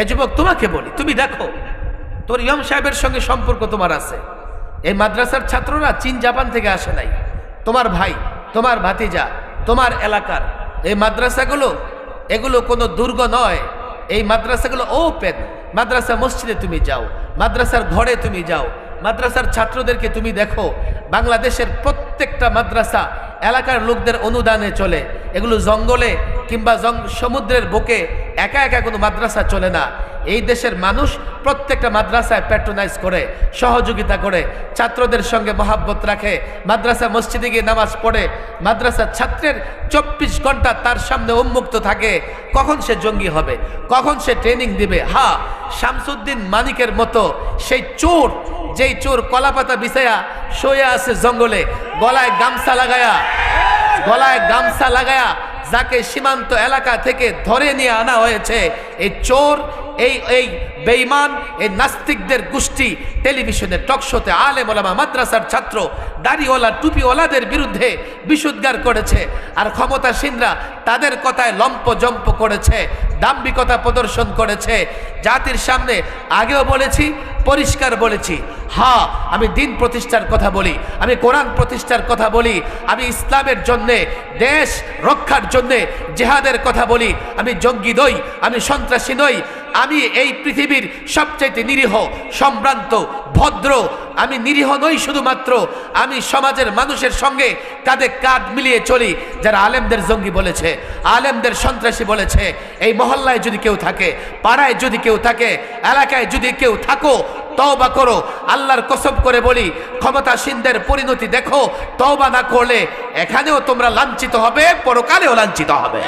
এ যুবক, তোমাকে বলি, তুমি দেখো তোর ইমাম সাহেবের সঙ্গে সম্পর্ক তোমার আছে। এই মাদ্রাসার ছাত্ররা চীন জাপান থেকে আসে নাই, তোমার ভাই, তোমার ভাতিজা, তোমার এলাকার। এই মাদ্রাসাগুলো এগুলো কোনো দুর্গ নয়, এই মাদ্রাসাগুলো ওপেন। মাদ্রাসা মসজিদে তুমি যাও, মাদ্রাসার ঘরে তুমি যাও, মাদ্রাসার ছাত্রদেরকে তুমি দেখো। বাংলাদেশের প্রত্যেকটা মাদ্রাসা এলাকার লোকদের অনুদানে চলে। এগুলো জঙ্গলে কিংবা সমুদ্রের বুকে একা একা কোনো মাদ্রাসা চলে না। এই দেশের মানুষ প্রত্যেকটা মাদ্রাসায় প্যাট্রোনাইজ করে, সহযোগিতা করে, ছাত্রদের সঙ্গে মহাব্বত রাখে, মাদ্রাসা মসজিদে গিয়ে নামাজ পড়ে। মাদ্রাসার ছাত্রের 24 ঘন্টা তার সামনে উন্মুক্ত থাকে, কখন সে জঙ্গি হবে, কখন সে ট্রেনিং দিবে। হ্যাঁ, শামসুদ্দিন মানিকের মতো সেই চোর, যেই চোর কলাপাতা বিছায়া শুয়ে আছে জঙ্গলে, গলায় গামছা লাগায়া যাকে সীমান্ত এলাকা থেকে ধরে নিয়ে আনা হয়েছে, এই চোর, এই বেঈমান, এই নাস্তিকদের গোষ্ঠী টেলিভিশনে টকশোতে আলেম ওলামা, মাদ্রাসার ছাত্র, দাড়িওয়ালা টুপিওয়ালাদের বিরুদ্ধে বিশুদ্গার করেছে। আর ক্ষমতাসীনরা তাদের কথায় লম্পজম্প করেছে, দাম্ভিকতা প্রদর্শন করেছে। জাতির সামনে আগেও বলেছি, পরিষ্কার বলেছি, হ্যাঁ, আমি দিন প্রতিষ্ঠার কথা বলি, আমি কোরআন প্রতিষ্ঠার কথা বলি, আমি ইসলামের জন্যে, দেশ রক্ষার জন্যে জেহাদের কথা বলি। আমি জঙ্গি নই, আমি সন্ত্রাসী নই, আমি এই পৃথিবীর সবচাইতে নিরীহ, সম্ভ্রান্ত, ভদ্র। আমি নিরীহ নই শুধুমাত্র, আমি সমাজের মানুষের সঙ্গে কাঁধে কাঁধ মিলিয়ে চলি। যারা আলেমদের জঙ্গি বলেছে, আলেমদের সন্ত্রাসী বলেছে, এই মহল্লায় যদি কেউ থাকে, পাড়ায় যদি কেউ থাকে, এলাকায় যদি কেউ থাকো, তওবা করো। আল্লাহর কসম করে বলি, ক্ষমতাসীনদের পরিণতি দেখো। তওবা না করলে এখানেও তোমরা লাঞ্ছিত হবে, পরকালেও লাঞ্ছিত হবে।